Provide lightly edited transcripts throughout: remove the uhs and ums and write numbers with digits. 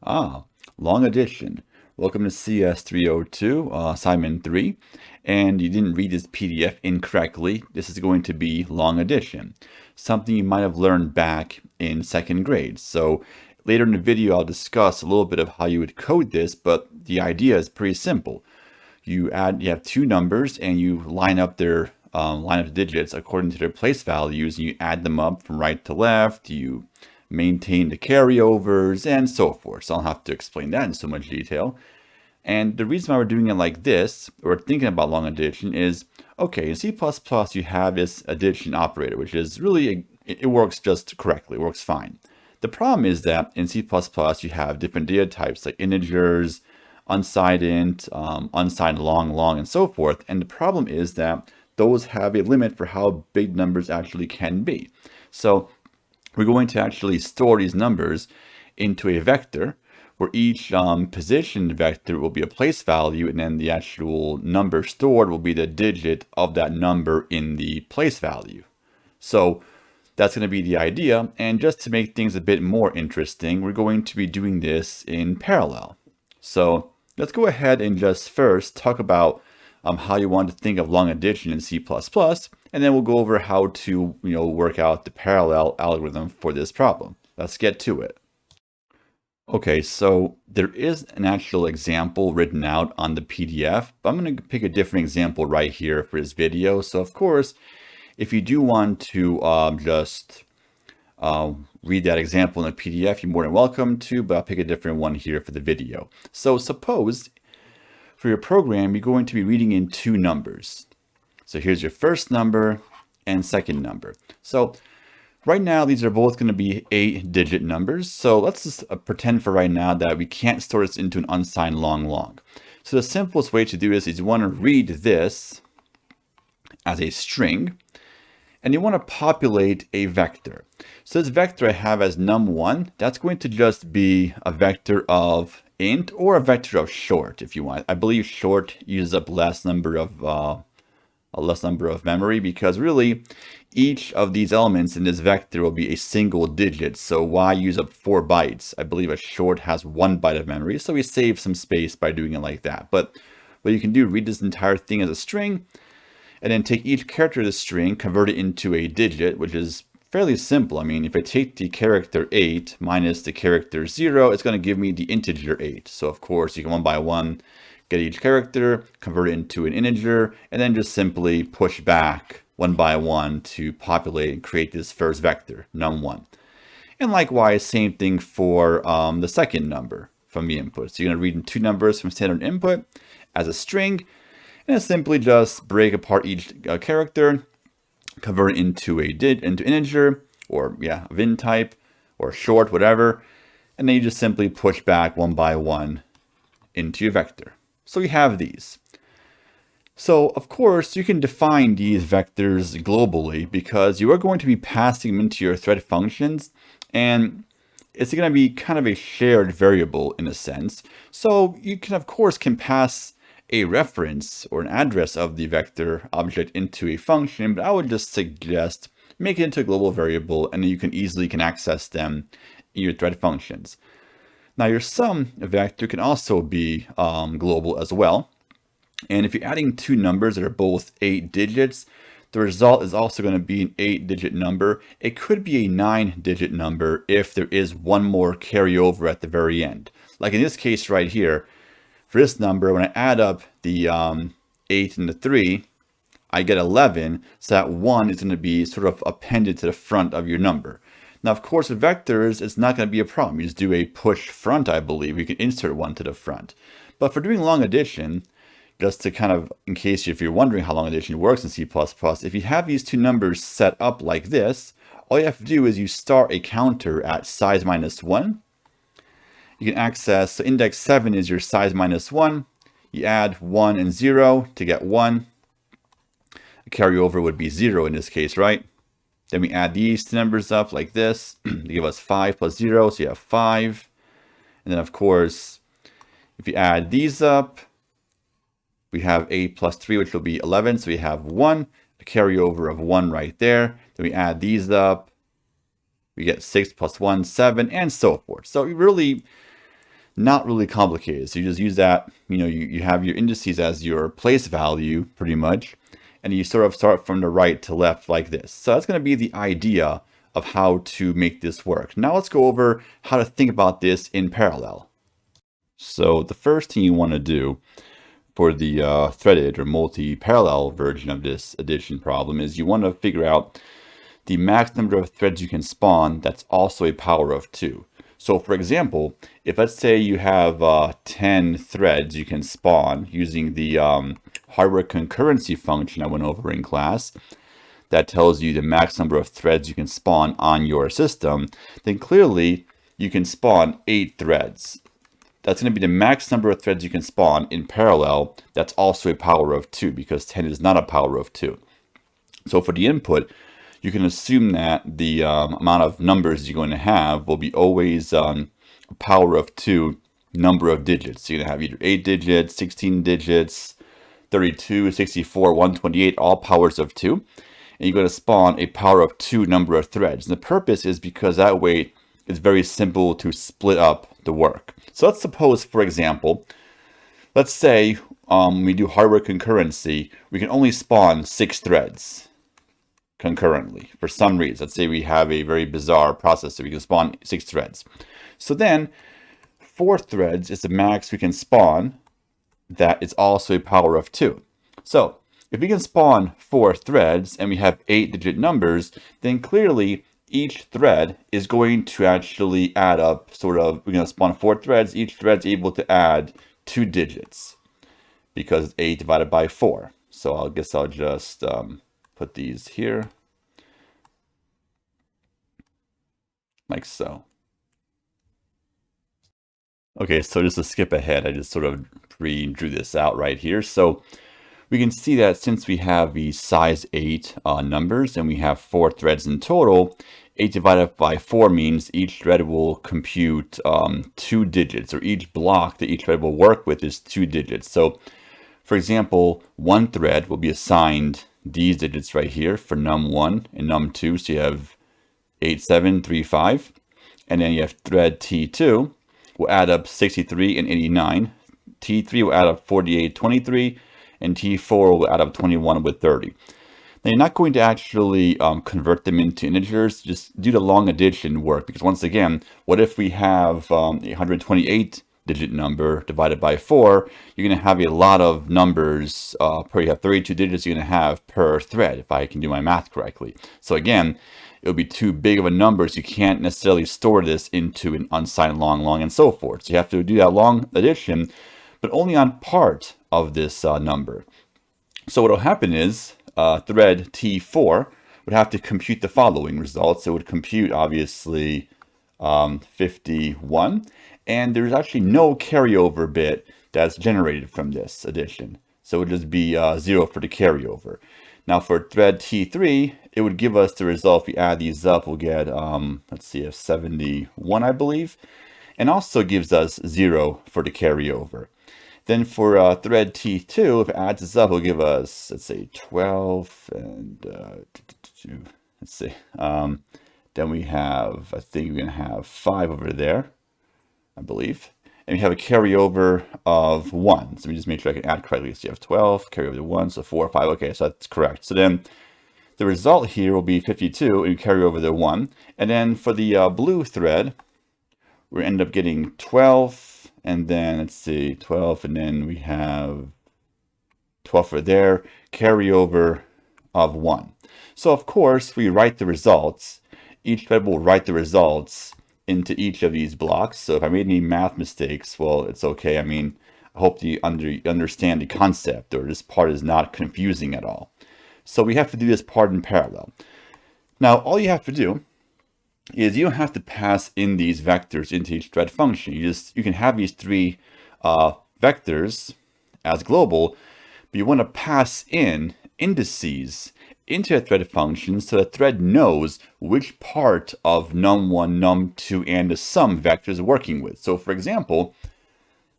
Ah, long addition. Welcome to CS302, assignment 3. And you didn't read this PDF incorrectly. This is going to be long addition, something you might have learned back in second grade. So later in the video, I'll discuss a little bit of how you would code this, but the idea is pretty simple. You have two numbers and you line up their the digits according to their place values, and you add them up from right to left. You maintain the carryovers and so forth. So I'll have to explain that in so much detail. And the reason why we're doing it like this, or thinking about long addition, is okay, in C++ you have this addition operator, which is really, it works just correctly, it works fine. The problem is that in C++ you have different data types like integers, unsigned int, unsigned long, and so forth. And the problem is that those have a limit for how big numbers actually can be. So we're going to actually store these numbers into a vector where each position vector will be a place value, and then the actual number stored will be the digit of that number in the place value. So that's going to be the idea. And just to make things a bit more interesting, we're going to be doing this in parallel. So let's go ahead and just first talk about how you want to think of long addition in C++, and then we'll go over how to work out the parallel algorithm for this problem. Let's get to it. Okay, so there is an actual example written out on the PDF, but I'm going to pick a different example right here for this video. So of course, if you do want to just read that example in the PDF, you're more than welcome to, but I'll pick a different one here for the video. So suppose for your program, you're going to be reading in two numbers. So here's your first number and second number. So right now, these are both going to be 8-digit numbers. So let's just pretend for right now that we can't store this into an unsigned long. So the simplest way to do this is you want to read this as a string, and you want to populate a vector. So this vector I have as num1, that's going to just be a vector of int or a vector of short if you want. I believe short uses up less number of memory, because really each of these elements in this vector will be a single digit. So why use up 4 bytes? I believe a short has 1 byte of memory, so we save some space by doing it like that. But what you can do, read this entire thing as a string, and then take each character of the string, convert it into a digit, which is fairly simple. I mean, if I take the character 8 minus the character 0, it's going to give me the integer 8. So of course, you can one by one get each character, convert it into an integer, and then just simply push back one by one to populate and create this first vector, num1. And likewise, same thing for the second number from the input. So you're going to read in two numbers from standard input as a string, and simply just break apart each character, convert it into into integer, or a VIN type, or short, whatever, and then you just simply push back one by one into your vector. So you have these. So of course you can define these vectors globally, because you are going to be passing them into your thread functions, and it's going to be kind of a shared variable in a sense. So you can of course pass a reference or an address of the vector object into a function, but I would just suggest make it into a global variable, and then you can easily access them in your thread functions. Now your sum vector can also be global as well. And if you're adding two numbers that are both 8 digits, the result is also going to be an 8-digit number. It could be a 9-digit number if there is one more carryover at the very end. Like in this case right here, for this number, when I add up the 8 and the 3, I get 11. So that 1 is going to be sort of appended to the front of your number. Now, of course, with vectors, it's not going to be a problem. You just do a push front, I believe. You can insert one to the front. But for doing long addition, just to kind of, in case if you're wondering how long addition works in C++, if you have these two numbers set up like this, all you have to do is you start a counter at size -1. You can access, so index 7 is your size -1. You add 1 and 0 to get 1. A carryover would be 0 in this case, right? Then we add these two numbers up like this to give us 5 plus 0, so you have 5. And then of course, if you add these up, we have 8 plus 3, which will be 11, so we have 1, a carryover of 1 right there. Then we add these up, we get 6 plus 1, 7, and so forth. So really, Not really complicated. So you just use that, you have your indices as your place value pretty much, and you sort of start from the right to left like this. So that's going to be the idea of how to make this work. Now let's go over how to think about this in parallel. So the first thing you want to do for the threaded or multi-parallel version of this addition problem is you want to figure out the max number of threads you can spawn that's also a power of 2. So for example, if let's say you have 10 threads you can spawn using the hardware concurrency function I went over in class, that tells you the max number of threads you can spawn on your system, then clearly you can spawn 8 threads. That's going to be the max number of threads you can spawn in parallel. That's also a power of 2 because 10 is not a power of 2. So for the input, you can assume that the amount of numbers you're going to have will be always a power of 2 number of digits. So you're going to have either 8 digits, 16 digits, 32, 64, 128, all powers of 2. And you're going to spawn a power of 2 number of threads. And the purpose is because that way it's very simple to split up the work. So let's suppose, for example, let's say we do hardware concurrency, we can only spawn 6 threads concurrently for some reason. Let's say we have a very bizarre processor, we can spawn 6 threads. So then 4 threads is the max we can spawn that is also a power of 2. So if we can spawn 4 threads and we have 8-digit numbers, then clearly each thread is going to actually add up we're going to spawn 4 threads. Each thread's able to add 2 digits because it's 8 divided by 4. So I guess I'll just put these here like so. Okay, so just to skip ahead, I just sort of pre-drew this out right here. So we can see that since we have the size 8 numbers and we have 4 threads in total, 8 divided by 4 means each thread will compute 2 digits, or each block that each thread will work with is 2 digits. So for example, one thread will be assigned these digits right here for num1 and num2. So you have 8735, and then you have thread T2 will add up 63 and 89. T3 will add up 4823, and T4 will add up 21 with 30. Now you're not going to actually convert them into integers, just do the long addition work, because once again, what if we have a 128 digit number divided by 4, you're going to have a lot of numbers, you have 32 digits you're going to have per thread, if I can do my math correctly. So again, it'll be too big of a number, so you can't necessarily store this into an unsigned long, and so forth. So you have to do that long addition, but only on part of this number. So what will happen is thread T4 would have to compute the following results. It would compute, obviously, 51, and there's actually no carryover bit that's generated from this addition. So it would just be 0 for the carryover. Now for thread T3, it would give us the result. If we add these up, we'll get, let's see, a 71, I believe, and also gives us 0 for the carryover. Then for thread T2, if it adds this up, it'll give us, let's say, 12, and let's see. Then we have, I think we're going to have 5 over there, I believe. And we have a carryover of 1. So let me just make sure I can add correctly. So you have 12, carry over to 1, so 4, 5. Okay, so that's correct. So then the result here will be 52, and you carry over the 1. And then for the blue thread, we end up getting 12, and then let's see, 12, and then we have 12 for there, carryover of 1. So of course, we write the results. Each thread will write the results into each of these blocks. So if I made any math mistakes, well, it's okay. I mean, I hope you understand the concept, or this part is not confusing at all. So we have to do this part in parallel. Now, all you have to do is you don't have to pass in these vectors into each thread function. You can have these 3 vectors as global, but you want to pass in indices into a thread function so the thread knows which part of num1, num2, and the sum vector is working with. So for example,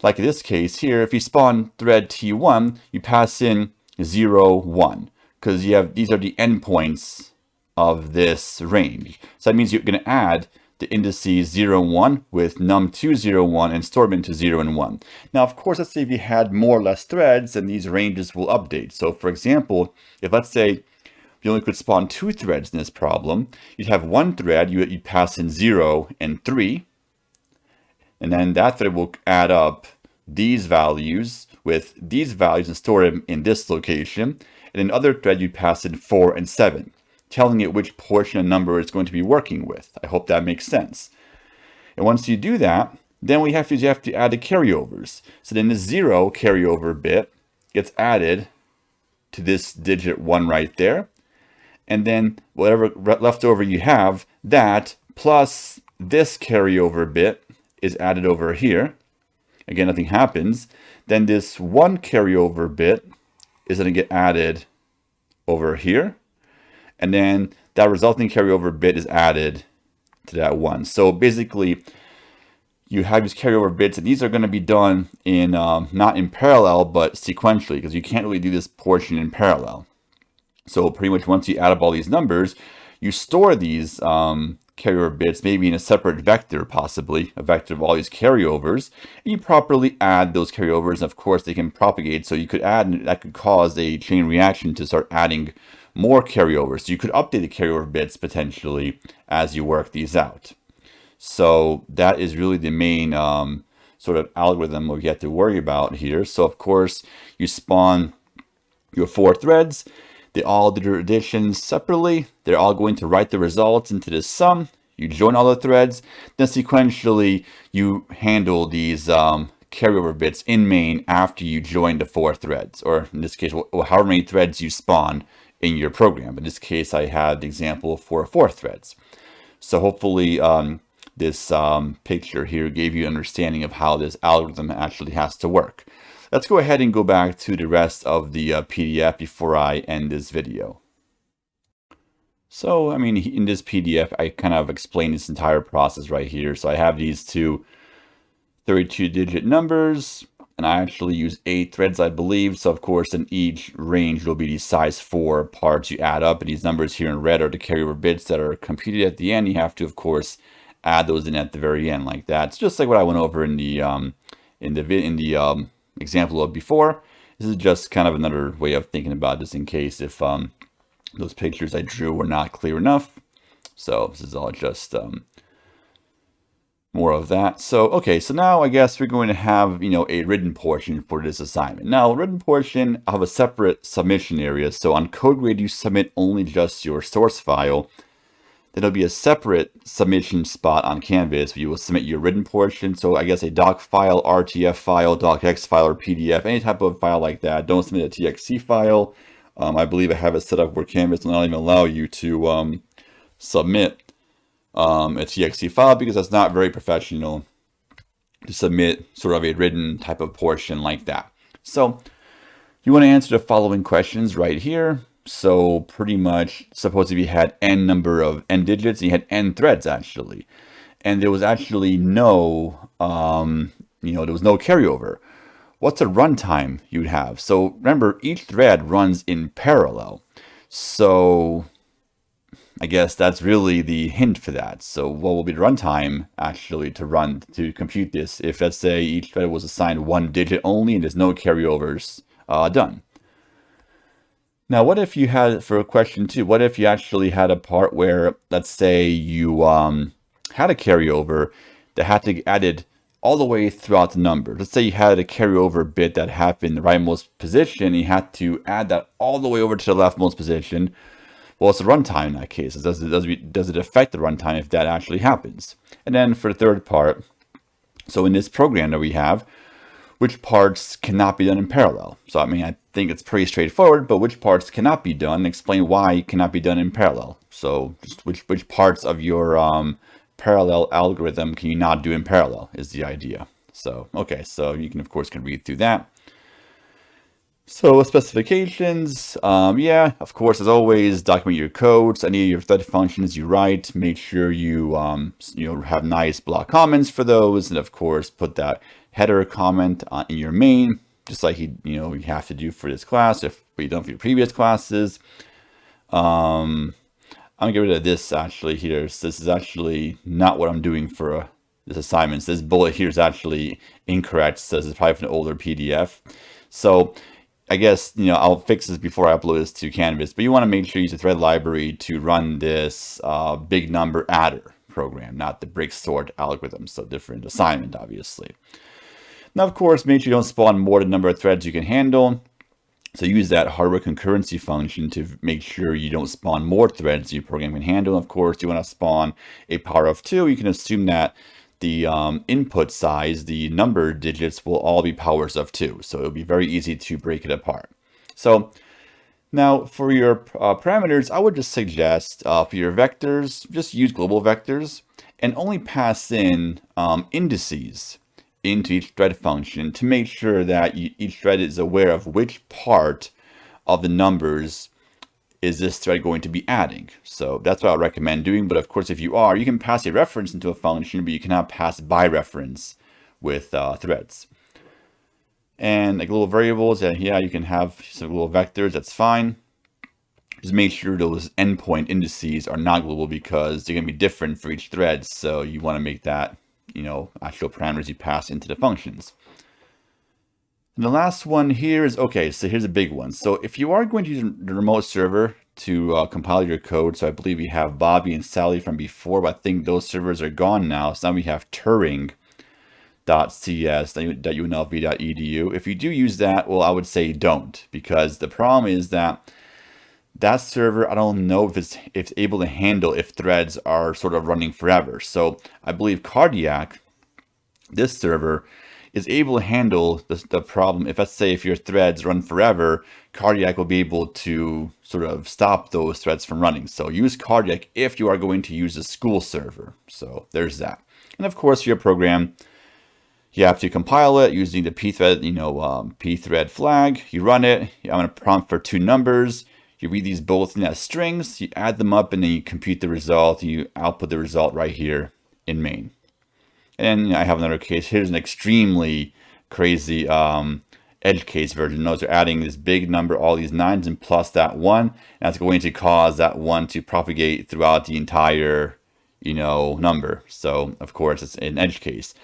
like in this case here, if you spawn thread T1, you pass in 0, 1, because these are the endpoints of this range. So that means you're going to add the indices 0 and 1 with num2 0 and 1 and store them into 0 and 1. Now, of course, let's say if you had more or less threads, then these ranges will update. So for example, if let's say you only could spawn 2 threads in this problem, you'd have one thread, you'd pass in 0 and 3, and then that thread will add up these values with these values and store them in this location. And in other thread, you'd pass in 4 and 7, telling it which portion of number it's going to be working with. I hope that makes sense. And once you do that, then you have to add the carryovers. So then the 0 carryover bit gets added to this digit 1 right there. And then whatever left over you have, that plus this carryover bit is added over here. Again, nothing happens. Then this 1 carryover bit is going to get added over here. And then that resulting carryover bit is added to that 1. So basically, you have these carryover bits, and these are going to be done in not in parallel, but sequentially, because you can't really do this portion in parallel. So pretty much once you add up all these numbers, you store these carryover bits maybe in a separate vector, possibly a vector of all these carryovers, and you properly add those carryovers. And of course, they can propagate, so you could add, and that could cause a chain reaction to start adding more carryovers. So you could update the carryover bits potentially as you work these out. So that is really the main sort of algorithm we have to worry about here. So of course, you spawn your 4 threads. They all do their additions separately. They're all going to write the results into this sum. You join all the threads. Then sequentially, you handle these carryover bits in main after you join the 4 threads, or in this case, however many threads you spawn in your program. In this case, I had the example for 4 threads. So hopefully this picture here gave you an understanding of how this algorithm actually has to work. Let's go ahead and go back to the rest of the PDF before I end this video. So, I mean, in this PDF, I kind of explained this entire process right here. So I have these two 32-digit numbers, and I actually use 8 threads, I believe. So, of course, in each range, will be these size 4 parts you add up. And these numbers here in red are the carryover bits that are computed at the end. You have to, of course, add those in at the very end like that. It's just like what I went over in the example of before. This is just kind of another way of thinking about this in case if those pictures I drew were not clear enough. So this is all just more of that. So okay, so now I guess we're going to have a written portion for this assignment. Now written portion, I'll have a separate submission area. So on CodeGrade you submit only just your source file. Then there'll be a separate submission spot on Canvas where you will submit your written portion. So I guess a doc file, RTF file, docx file, or PDF, any type of file like that. Don't submit a TXT file. I believe I have it set up where Canvas will not even allow you to submit a TXT file, because that's not very professional to submit sort of a written type of portion like that. So you want to answer the following questions right here. So pretty much, suppose if you had n number of n digits, and you had n threads actually, and there was actually no, there was no carryover. What's a runtime you'd have? So remember, each thread runs in parallel. So I guess that's really the hint for that. So what will be the runtime actually to compute this if, let's say, each thread was assigned 1 digit only and there's no carryovers done? Now, what if you had, for question 2, what if you actually had a part where, let's say, you had a carryover that had to get added all the way throughout the number? Let's say you had a carryover bit that happened in the rightmost position, and you had to add that all the way over to the leftmost position. Well, it's a runtime in that case. Does it affect the runtime if that actually happens? And then for the third part, so in this program that we have, which parts cannot be done in parallel? So, I mean, I think it's pretty straightforward, but which parts cannot be done? Explain why it cannot be done in parallel. So just which parts of your parallel algorithm can you not do in parallel is the idea. So, okay, so you can, of course, read through that. So specifications, yeah, of course, as always, document your codes. Any of your thread functions you write, make sure you have nice block comments for those, and of course, put that header comment in your main, just like you have to do for this class if you've done for your previous classes. I'm gonna get rid of this actually here. So this is actually not what I'm doing for this assignment. So this bullet here is actually incorrect. So this is probably from an older PDF. So I guess, I'll fix this before I upload this to Canvas, but you want to make sure you use the thread library to run this big number adder program, not the break sort algorithm. So different assignment, obviously. Now, of course, make sure you don't spawn more than the number of threads you can handle. So use that hardware concurrency function to make sure you don't spawn more threads than your program can handle. Of course, you want to spawn a power of 2. You can assume that the input size, the number digits, will all be powers of 2. So it'll be very easy to break it apart. So now for your parameters, I would just suggest for your vectors, just use global vectors and only pass in indices into each thread function to make sure that each thread is aware of which part of the numbers is this thread going to be adding. So that's what I recommend doing. But of course, if you are, you can pass a reference into a function, but you cannot pass by reference with threads. And like little variables, yeah, you can have some little vectors, that's fine. Just make sure those endpoint indices are not global because they're going to be different for each thread. So you want to make that, actual parameters you pass into the functions. And the last one here is, okay, so here's a big one. So if you are going to use the remote server to compile your code, so I believe we have Bobby and Sally from before, but I think those servers are gone now. So now we have turing.cs.unlv.edu. If you do use that, well, I would say don't, because the problem is that that server, I don't know if it's able to handle if threads are sort of running forever. So I believe Cardiac, this server, is able to handle the problem. If, let's say, if your threads run forever, Cardiac will be able to sort of stop those threads from running. So use Cardiac if you are going to use a school server. So there's that. And of course, your program, you have to compile it using the pthread, pthread flag. You run it. I'm going to prompt for 2 numbers. You read these both in as strings. You add them up, and then you compute the result. You output the result right here in main. And I have another case. Here's an extremely crazy edge case version. Notice they're adding this big number, all these 9s, and plus that 1. And that's going to cause that 1 to propagate throughout the entire, number. So, of course, it's an edge case.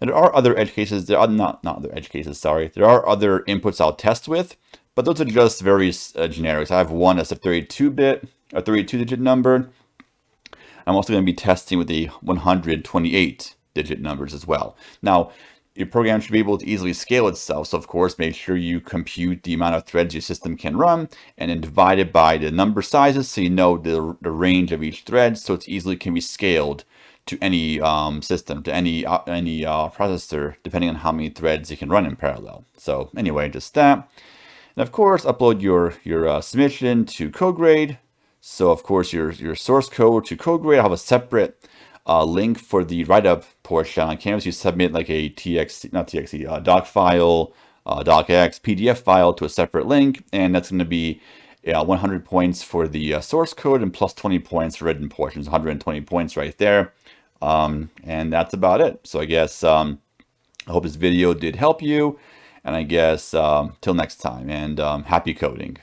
And there are other edge cases. There are not other edge cases, sorry. There are other inputs I'll test with, but those are just very generic. So I have one that's a 32-digit number. I'm also going to be testing with the 128-digit numbers as well. Now, your program should be able to easily scale itself. So of course, make sure you compute the amount of threads your system can run and then divide it by the number sizes so you know the range of each thread. So it's easily can be scaled to any system, to any processor, depending on how many threads you can run in parallel. So anyway, just that. And of course, upload your submission to CodeGrade. So of course, your source code to CodeGrade. I have a separate link for the write-up portion on Canvas. You submit like a doc file, docx, PDF file to a separate link, and that's going to be 100 points for the source code and plus 20 points for written portions, 120 points right there. And that's about it. So I guess I hope this video did help you, and I guess till next time, and happy coding.